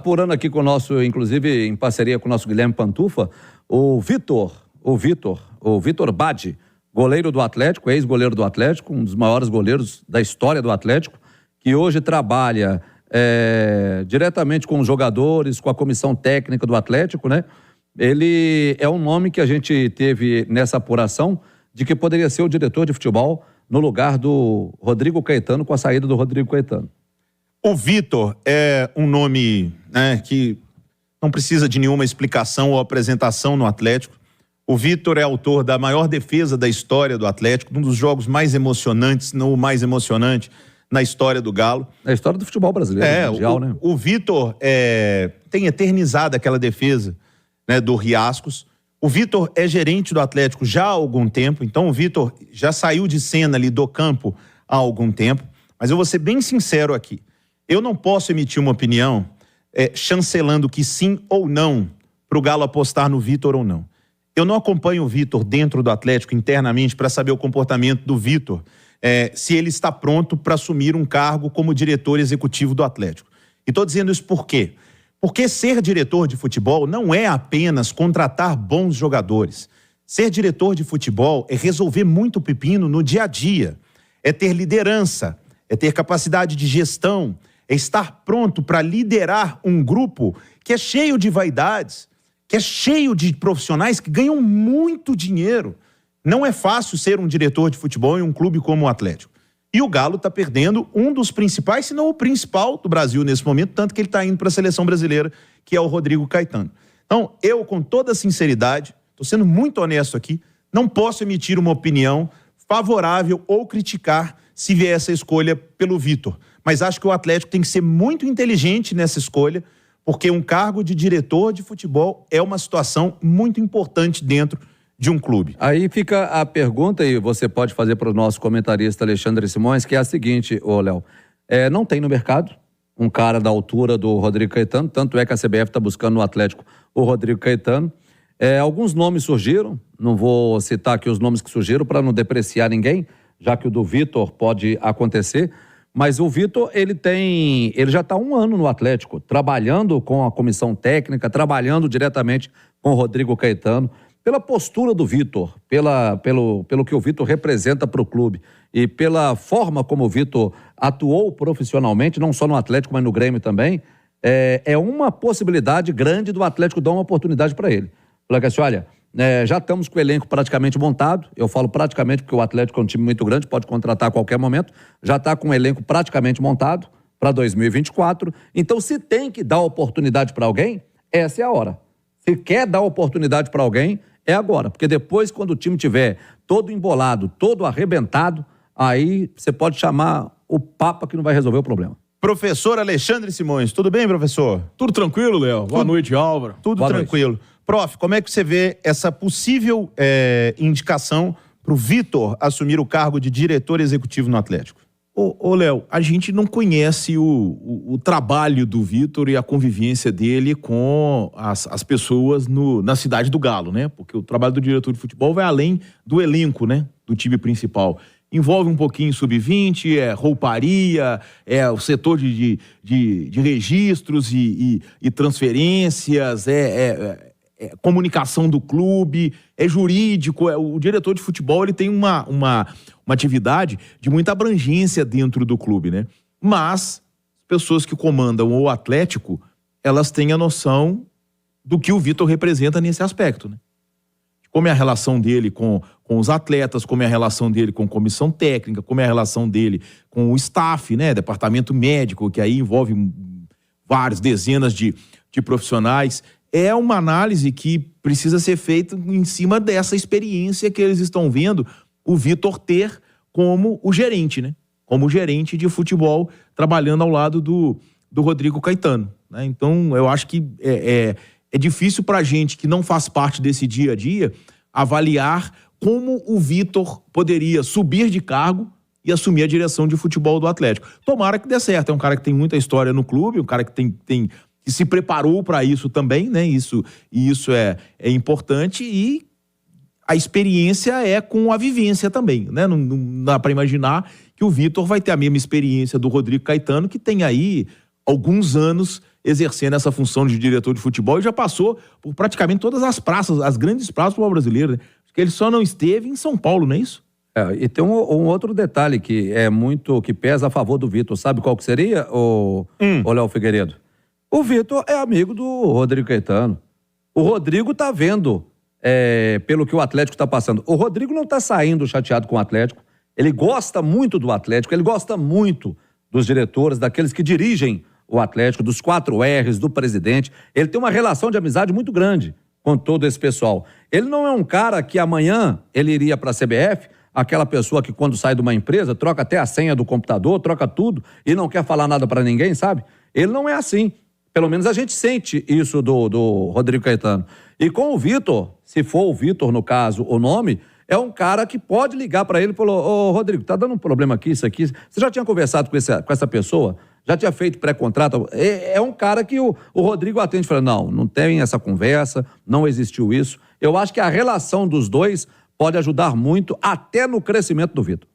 apurando aqui com o nosso, inclusive em parceria com o nosso Guilherme Pantufa, o Vitor Badi, goleiro do Atlético, ex-goleiro do Atlético, um dos maiores goleiros da história do Atlético, que hoje trabalha diretamente com os jogadores, com a comissão técnica do Atlético, né? Ele é um nome que a gente teve nessa apuração de que poderia ser o diretor de futebol no lugar do Rodrigo Caetano, com a saída do Rodrigo Caetano. O Vitor é um nome, né, que não precisa de nenhuma explicação ou apresentação no Atlético. O Vitor é autor da maior defesa da história do Atlético, um dos jogos mais emocionantes, não o mais emocionante, na história do Galo. É a história do futebol brasileiro, mundial, né? O Vitor tem eternizado aquela defesa, né, do Riascos. O Vitor é gerente do Atlético já há algum tempo, então o Vitor já saiu de cena ali do campo há algum tempo, mas eu vou ser bem sincero aqui. Eu não posso emitir uma opinião chancelando que sim ou não para o Galo apostar no Vitor ou não. Eu não acompanho o Vitor dentro do Atlético internamente para saber o comportamento do Vitor, se ele está pronto para assumir um cargo como diretor executivo do Atlético. E estou dizendo isso por quê? Porque ser diretor de futebol não é apenas contratar bons jogadores. Ser diretor de futebol é resolver muito pepino no dia a dia. É ter liderança, é ter capacidade de gestão, é estar pronto para liderar um grupo que é cheio de vaidades, que é cheio de profissionais que ganham muito dinheiro. Não é fácil ser um diretor de futebol em um clube como o Atlético. E o Galo está perdendo um dos principais, se não o principal do Brasil nesse momento, tanto que ele está indo para a seleção brasileira, que é o Rodrigo Caetano. Então, eu, com toda sinceridade, estou sendo muito honesto aqui, não posso emitir uma opinião favorável ou criticar se vier essa escolha pelo Vitor. Mas acho que o Atlético tem que ser muito inteligente nessa escolha, porque um cargo de diretor de futebol é uma situação muito importante dentro de um clube. Aí fica a pergunta, e você pode fazer para o nosso comentarista Alexandre Simões, que é a seguinte, Léo, não tem no mercado um cara da altura do Rodrigo Caetano, tanto é que a CBF está buscando no Atlético o Rodrigo Caetano. Alguns nomes surgiram, não vou citar aqui os nomes que surgiram para não depreciar ninguém, já que o do Vitor pode acontecer, mas o Vitor, ele já está há 1 ano no Atlético, trabalhando com a comissão técnica, trabalhando diretamente com o Rodrigo Caetano. Pela postura do Vitor, pelo que o Vitor representa para o clube e pela forma como o Vitor atuou profissionalmente, não só no Atlético, mas no Grêmio também, é uma possibilidade grande do Atlético dar uma oportunidade para ele. Falar assim, olha, já estamos com o elenco praticamente montado, eu falo praticamente porque o Atlético é um time muito grande, pode contratar a qualquer momento, já está com o elenco praticamente montado para 2024, então se tem que dar oportunidade para alguém, essa é a hora. Se quer dar oportunidade para alguém, é agora, porque depois, quando o time tiver todo embolado, todo arrebentado, aí você pode chamar o Papa que não vai resolver o problema. Professor Alexandre Simões, tudo bem, professor? Tudo tranquilo, Léo? Boa noite, Álvaro. Tudo Boa tranquilo. Noite. Prof, como é que você vê essa possível indicação para o Vitor assumir o cargo de diretor executivo no Atlético? Ô, Léo, a gente não conhece o trabalho do Vitor e a convivência dele com as pessoas na cidade do Galo, né? Porque o trabalho do diretor de futebol vai além do elenco, né? Do time principal. Envolve um pouquinho sub-20, rouparia, o setor de registros e transferências, comunicação do clube, jurídico. O diretor de futebol ele tem uma atividade de muita abrangência dentro do clube, né? Mas as pessoas que comandam o Atlético, elas têm a noção do que o Vitor representa nesse aspecto, né? Como é a relação dele com os atletas, como é a relação dele com a comissão técnica, como é a relação dele com o staff, né? Departamento médico, que aí envolve várias dezenas de profissionais. É uma análise que precisa ser feita em cima dessa experiência que eles estão vendo o Vitor ter como o gerente, né? Como gerente de futebol, trabalhando ao lado do Rodrigo Caetano, né? Então, eu acho que é difícil pra gente que não faz parte desse dia a dia avaliar como o Vitor poderia subir de cargo e assumir a direção de futebol do Atlético. Tomara que dê certo. É um cara que tem muita história no clube, um cara que que se preparou para isso também, né? Isso é importante, e a experiência é com a vivência também, né? Não dá para imaginar que o Vitor vai ter a mesma experiência do Rodrigo Caetano, que tem aí alguns anos exercendo essa função de diretor de futebol e já passou por praticamente todas as praças, as grandes praças do futebol brasileiro, né? Porque ele só não esteve em São Paulo, não é isso? E tem um outro detalhe que pesa a favor do Vitor. Sabe qual que seria, o Léo Figueiredo? O Vitor é amigo do Rodrigo Caetano. O Rodrigo tá vendo pelo que o Atlético está passando. O Rodrigo não está saindo chateado com o Atlético. Ele gosta muito do Atlético, ele gosta muito dos diretores, daqueles que dirigem o Atlético, dos 4 R's, do presidente. Ele tem uma relação de amizade muito grande com todo esse pessoal. Ele não é um cara que amanhã ele iria para a CBF, aquela pessoa que quando sai de uma empresa troca até a senha do computador, troca tudo e não quer falar nada para ninguém, sabe? Ele não é assim. Pelo menos a gente sente isso do Rodrigo Caetano. E com o Vitor, se for o Vitor, no caso, o nome, é um cara que pode ligar para ele e falar: ô Rodrigo, tá dando um problema aqui, isso aqui. Você já tinha conversado com essa pessoa? Já tinha feito pré-contrato? É um cara que o Rodrigo atende e fala: não tem essa conversa, não existiu isso. Eu acho que a relação dos dois pode ajudar muito até no crescimento do Vitor.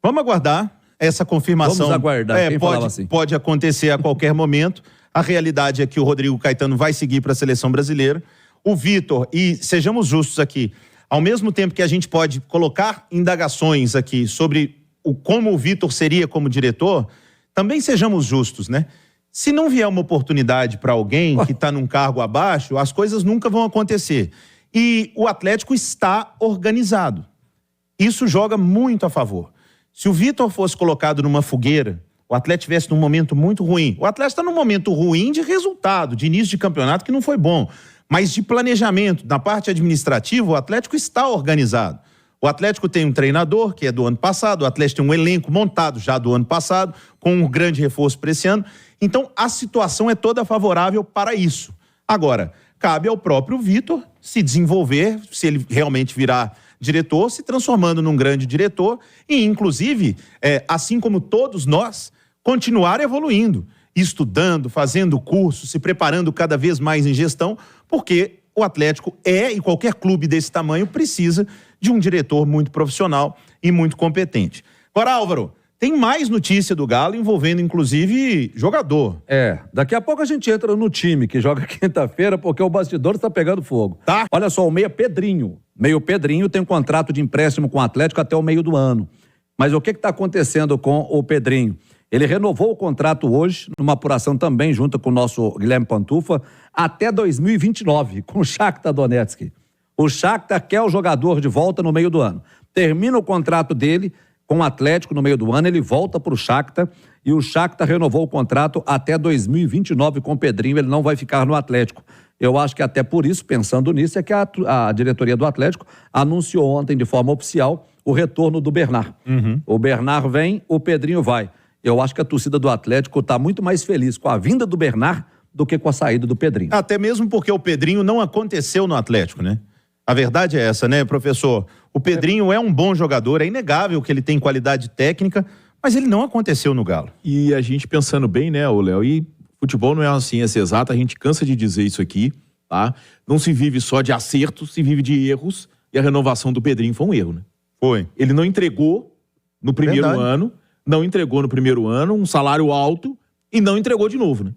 Vamos aguardar essa confirmação. Vamos aguardar, quem falava assim. Pode acontecer a qualquer momento. A realidade é que o Rodrigo Caetano vai seguir para a seleção brasileira. O Vitor, e sejamos justos aqui, ao mesmo tempo que a gente pode colocar indagações aqui sobre como o Vitor seria como diretor, também sejamos justos, né? Se não vier uma oportunidade para alguém que está num cargo abaixo, as coisas nunca vão acontecer. E o Atlético está organizado. Isso joga muito a favor. Se o Vitor fosse colocado numa fogueira, o Atlético estivesse num momento muito ruim. O Atlético está num momento ruim de resultado, de início de campeonato que não foi bom. Mas de planejamento, na parte administrativa, o Atlético está organizado. O Atlético tem um treinador, que é do ano passado, o Atlético tem um elenco montado já do ano passado, com um grande reforço para esse ano. Então, a situação é toda favorável para isso. Agora, cabe ao próprio Vitor se desenvolver, se ele realmente virar diretor, se transformando num grande diretor e, inclusive, assim como todos nós, continuar evoluindo, estudando, fazendo curso, se preparando cada vez mais em gestão, porque o Atlético e qualquer clube desse tamanho precisa de um diretor muito profissional e muito competente. Agora, Álvaro, tem mais notícia do Galo envolvendo, inclusive, jogador. Daqui a pouco a gente entra no time que joga quinta-feira, porque o bastidor está pegando fogo. Tá. Olha só, o meia Pedrinho. Meio Pedrinho tem um contrato de empréstimo com o Atlético até o meio do ano. Mas o que está acontecendo com o Pedrinho? Ele renovou o contrato hoje, numa apuração também junto com o nosso Guilherme Pantufa, até 2029, com o Shakhtar Donetsk. O Shakhtar quer o jogador de volta no meio do ano. Termina o contrato dele com o Atlético no meio do ano, ele volta para o Shakhtar e o Shakhtar renovou o contrato até 2029 com o Pedrinho, ele não vai ficar no Atlético. Eu acho que até por isso, pensando nisso, é que a diretoria do Atlético anunciou ontem de forma oficial o retorno do Bernard. O Bernard vem, o Pedrinho vai. Eu acho que a torcida do Atlético está muito mais feliz com a vinda do Bernard do que com a saída do Pedrinho. Até mesmo porque o Pedrinho não aconteceu no Atlético, né? A verdade é essa, né, professor? O Pedrinho é um bom jogador, é inegável que ele tem qualidade técnica, mas ele não aconteceu no Galo. E a gente pensando bem, né, ô Léo, e futebol não é uma ciência exata, a gente cansa de dizer isso aqui, tá? Não se vive só de acertos, se vive de erros, e a renovação do Pedrinho foi um erro, né? Foi. Ele não entregou no primeiro ano, um salário alto e não entregou de novo, né?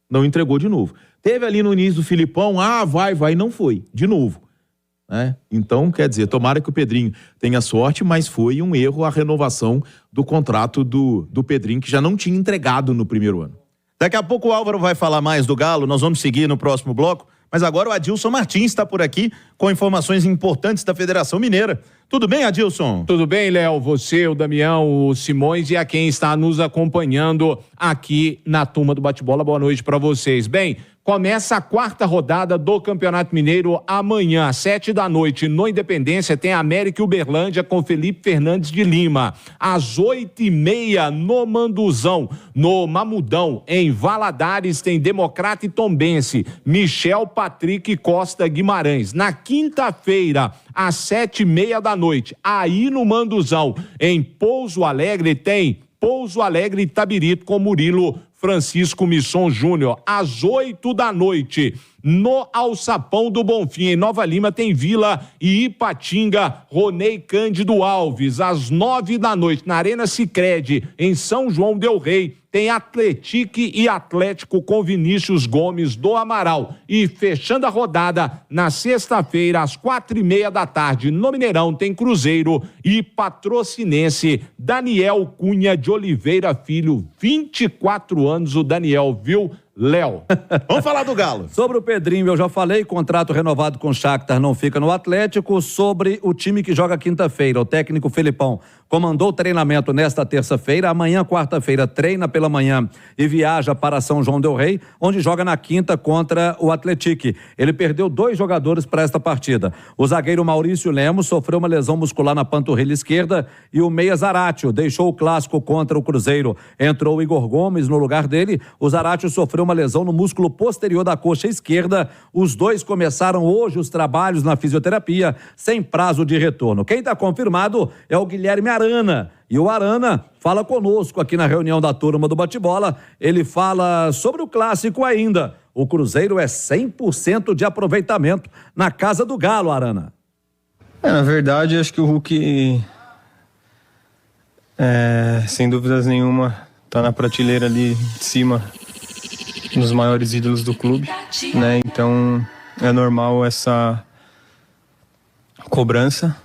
Não entregou de novo. Teve ali no início do Filipão, vai, não foi, de novo. Né? Então, quer dizer, tomara que o Pedrinho tenha sorte, mas foi um erro a renovação do contrato do Pedrinho, que já não tinha entregado no primeiro ano. Daqui a pouco o Álvaro vai falar mais do Galo, nós vamos seguir no próximo bloco, mas agora o Adilson Martins está por aqui com informações importantes da Federação Mineira. Tudo bem, Adilson? Tudo bem, Léo? Você, o Damião, o Simões e a quem está nos acompanhando aqui na Turma do Bate-Bola. Boa noite para vocês. Bem, começa a 4ª rodada do Campeonato Mineiro amanhã, às 19h, no Independência, tem América e Uberlândia com Felipe Fernandes de Lima. Às 8h30, no Manduzão, no Mamudão, em Valadares, tem Democrata e Tombense, Michel, Patrick e Costa Guimarães. Na quinta-feira, às 19h30, aí no Manduzão, em Pouso Alegre, tem Pouso Alegre e Tabirito com Murilo Francisco Misson Júnior, às 8 da noite. No Alçapão do Bonfim, em Nova Lima, tem Vila e Ipatinga, Ronei Cândido Alves, às 9 da noite, na Arena Sicredi, em São João del Rei, tem Atletique e Atlético com Vinícius Gomes do Amaral. E fechando a rodada, na sexta-feira, às 4:30 da tarde, no Mineirão, tem Cruzeiro e Patrocinense, Daniel Cunha de Oliveira Filho, 24 anos o Daniel, viu? Léo. Vamos falar do Galo. Sobre o Pedrinho, eu já falei, contrato renovado com o Shakhtar não fica no Atlético. Sobre o time que joga quinta-feira, o técnico Felipão comandou o treinamento nesta terça-feira. Amanhã, quarta-feira, treina pela manhã e viaja para São João del Rei, onde joga na quinta contra o Atletique. Ele perdeu 2 jogadores para esta partida. O zagueiro Maurício Lemos sofreu uma lesão muscular na panturrilha esquerda e o meia Zaratio deixou o clássico contra o Cruzeiro. Entrou o Igor Gomes no lugar dele. O Zaratio sofreu uma lesão no músculo posterior da coxa esquerda. Os dois começaram hoje os trabalhos na fisioterapia, sem prazo de retorno. Quem está confirmado é o Guilherme Arana. E o Arana fala conosco aqui na reunião da turma do Bate-Bola. Ele fala sobre o clássico ainda. O Cruzeiro é 100% de aproveitamento na casa do Galo, Arana. Na verdade, acho que o Hulk, sem dúvidas nenhuma, está na prateleira ali de cima, nos maiores ídolos do clube, né? Então é normal essa cobrança.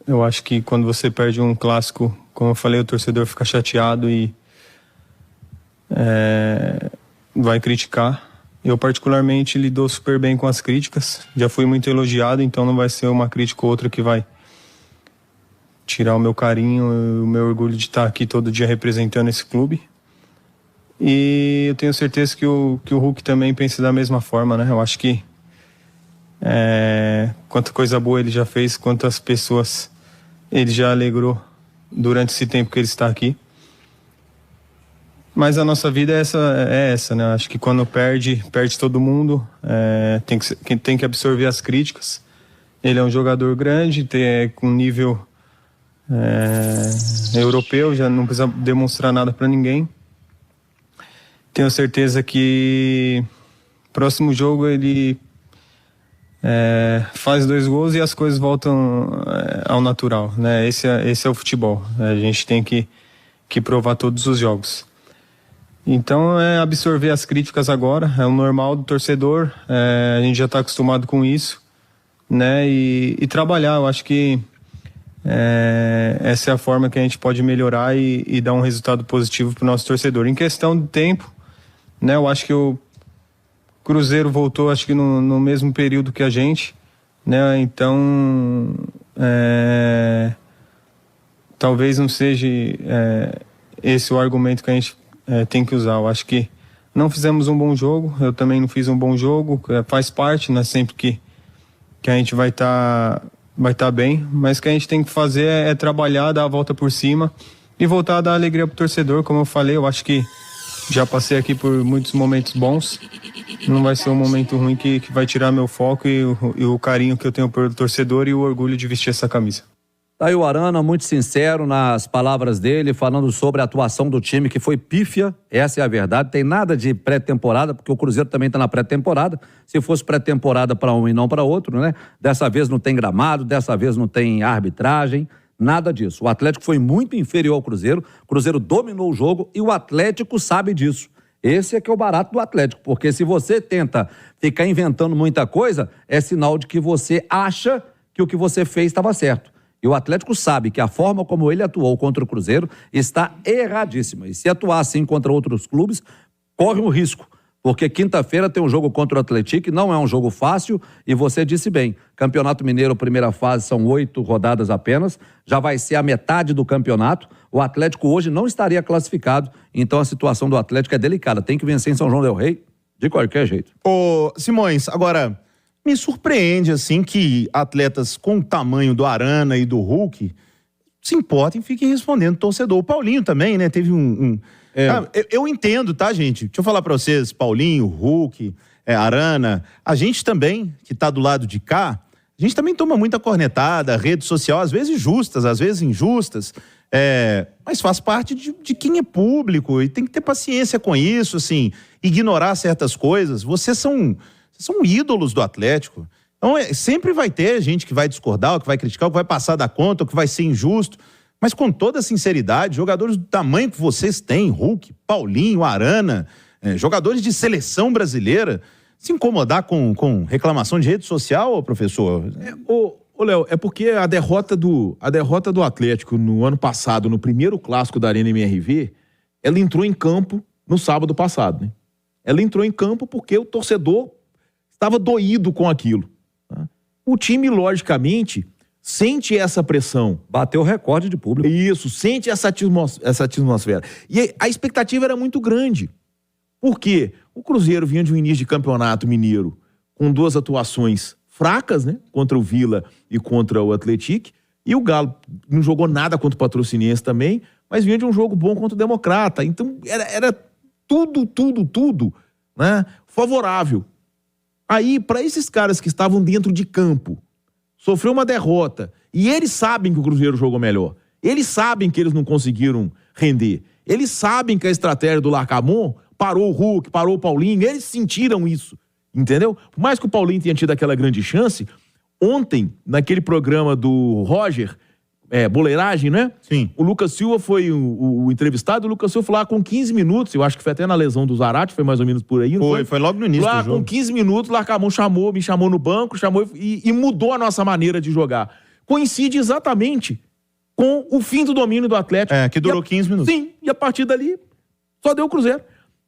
Eu acho que quando você perde um clássico, como eu falei, o torcedor fica chateado e vai criticar. Eu particularmente lido super bem com as críticas, já fui muito elogiado, então não vai ser uma crítica ou outra que vai tirar o meu carinho, o meu orgulho de estar aqui todo dia representando esse clube. E eu tenho certeza que o Hulk também pensa da mesma forma, né? Eu acho que quanta coisa boa ele já fez, quantas pessoas ele já alegrou durante esse tempo que ele está aqui. Mas a nossa vida é essa, né? Acho que quando perde todo mundo, tem que absorver as críticas. Ele é um jogador grande, com nível europeu, já não precisa demonstrar nada para ninguém. Tenho certeza que próximo jogo ele faz 2 gols e as coisas voltam ao natural, né? Esse é o futebol. A gente tem que provar todos os jogos. Então absorver as críticas agora, é o normal do torcedor, a gente já está acostumado com isso, né? E trabalhar, eu acho que essa é a forma que a gente pode melhorar e dar um resultado positivo para o nosso torcedor. Em questão de tempo, né? Eu acho que o Cruzeiro voltou, acho que no mesmo período que a gente, né? Então talvez não seja esse o argumento que a gente tem que usar. Eu acho que não fizemos um bom jogo, eu também não fiz um bom jogo, faz parte, não é sempre que a gente vai estar bem, mas o que a gente tem que fazer é trabalhar, dar a volta por cima e voltar a dar alegria pro torcedor. Como eu falei, eu acho que já passei aqui por muitos momentos bons, não vai ser um momento ruim que vai tirar meu foco e o carinho que eu tenho pelo torcedor e o orgulho de vestir essa camisa. Tá aí o Arana, muito sincero nas palavras dele, falando sobre a atuação do time, que foi pífia, essa é a verdade. Tem nada de pré-temporada, porque o Cruzeiro também está na pré-temporada. Se fosse pré-temporada para um e não para outro, né? Dessa vez não tem gramado, dessa vez não tem arbitragem, nada disso. O Atlético foi muito inferior ao Cruzeiro, o Cruzeiro dominou o jogo e o Atlético sabe disso. Esse é que é o barato do Atlético, porque se você tenta ficar inventando muita coisa, é sinal de que você acha que o que você fez estava certo. E o Atlético sabe que a forma como ele atuou contra o Cruzeiro está erradíssima. E se atuar assim contra outros clubes, corre um risco. Porque quinta-feira tem um jogo contra o Atlético, não é um jogo fácil, e você disse bem, Campeonato Mineiro, primeira fase, são 8 rodadas apenas, já vai ser a metade do campeonato. O Atlético hoje não estaria classificado, então a situação do Atlético é delicada. Tem que vencer em São João del Rei, de qualquer jeito. Ô, Simões, agora, me surpreende, assim, que atletas com o tamanho do Arana e do Hulk se importem e fiquem respondendo torcedor. O Paulinho também, né, teve eu entendo, tá, gente? Deixa eu falar pra vocês, Paulinho, Hulk, Arana, a gente também, que tá do lado de cá, a gente também toma muita cornetada, rede social, às vezes justas, às vezes injustas. Mas faz parte de quem é público e tem que ter paciência com isso, assim, ignorar certas coisas. Vocês são ídolos do Atlético. Então, sempre vai ter gente que vai discordar, ou que vai criticar, ou que vai passar da conta, ou que vai ser injusto. Mas com toda sinceridade, jogadores do tamanho que vocês têm, Hulk, Paulinho, Arana, jogadores de seleção brasileira, se incomodar com reclamação de rede social, professor? Ô, Léo, é porque a derrota do Atlético no ano passado, no primeiro clássico da Arena MRV, ela entrou em campo no sábado passado, né? Ela entrou em campo porque o torcedor estava doído com aquilo. Tá? O time, logicamente, sente essa pressão. Bateu o recorde de público. Isso, sente essa atmosfera. E a expectativa era muito grande. Por quê? O Cruzeiro vinha de um início de campeonato mineiro com 2 atuações fracas, né? Contra o Vila e contra o Atlético. E o Galo não jogou nada contra o Patrocinense também, mas vinha de um jogo bom contra o Democrata. Então era tudo, né? Favorável. Aí, para esses caras que estavam dentro de campo, sofreu uma derrota, e eles sabem que o Cruzeiro jogou melhor. Eles sabem que eles não conseguiram render. Eles sabem que a estratégia do Larcamon parou o Hulk, parou o Paulinho, eles sentiram isso, entendeu? Por mais que o Paulinho tenha tido aquela grande chance, ontem, naquele programa do Roger, Boleiragem, né? Sim. O Lucas Silva foi o entrevistado, o Lucas Silva foi lá com 15 minutos, eu acho que foi até na lesão do Zarate, foi mais ou menos por aí, não foi? Foi logo no início lá do jogo. Com 15 minutos, o Larcamon me chamou no banco, e mudou a nossa maneira de jogar. Coincide exatamente com o fim do domínio do Atlético. Que durou 15 minutos. Sim, e a partir dali, só deu o Cruzeiro.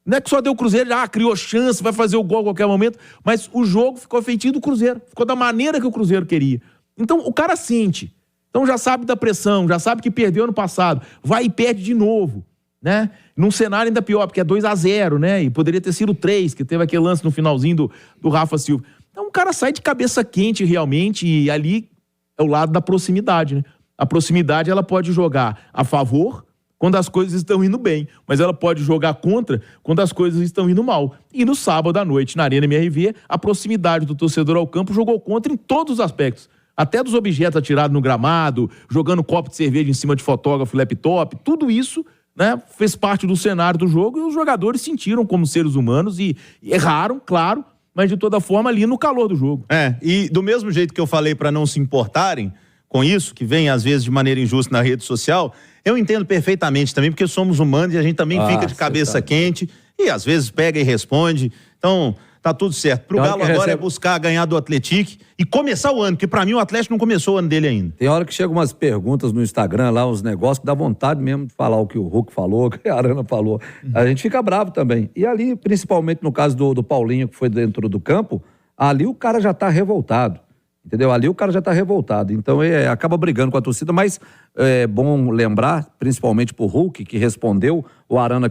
Não é que só deu o Cruzeiro, criou chance, vai fazer o gol a qualquer momento, mas o jogo ficou feitinho do Cruzeiro, ficou da maneira que o Cruzeiro queria. Então, o cara sente. Então, já sabe da pressão, já sabe que perdeu ano passado, vai e perde de novo, né? Num cenário ainda pior, porque é 2-0, né? E poderia ter sido 3, que teve aquele lance no finalzinho do Rafa Silva. Então, o cara sai de cabeça quente realmente, e ali é o lado da proximidade, né? A proximidade, ela pode jogar a favor quando as coisas estão indo bem, mas ela pode jogar contra quando as coisas estão indo mal. E no sábado à noite, na Arena MRV, a proximidade do torcedor ao campo jogou contra em todos os aspectos. Até dos objetos atirados no gramado, jogando copo de cerveja em cima de fotógrafo, laptop, tudo isso, né, fez parte do cenário do jogo, e os jogadores sentiram como seres humanos e erraram, claro, mas de toda forma ali no calor do jogo. E do mesmo jeito que eu falei para não se importarem com isso, que vem às vezes de maneira injusta na rede social, eu entendo perfeitamente também, porque somos humanos e a gente também fica de cabeça quente e às vezes pega e responde. Então, tá tudo certo. Pro Galo agora é buscar ganhar do Atlético e começar o ano, porque pra mim o Atlético não começou o ano dele ainda. Tem hora que chegam umas perguntas no Instagram lá, uns negócios que dá vontade mesmo de falar o que o Hulk falou, o que a Arana falou. A gente fica bravo também. E ali, principalmente no caso do Paulinho, que foi dentro do campo, ali o cara já tá revoltado. Entendeu? Ali o cara já tá revoltado. Então acaba brigando com a torcida, mas é bom lembrar, principalmente pro Hulk, que respondeu, o Arana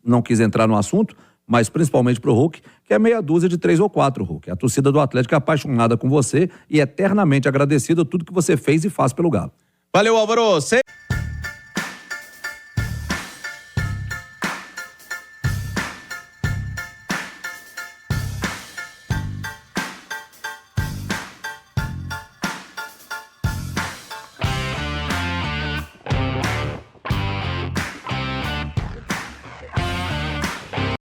não quis entrar no assunto, mas principalmente pro Hulk, que é meia dúzia de 3 ou 4, Hulk. A torcida do Atlético é apaixonada com você e eternamente agradecida por tudo que você fez e faz pelo Galo. Valeu, Álvaro!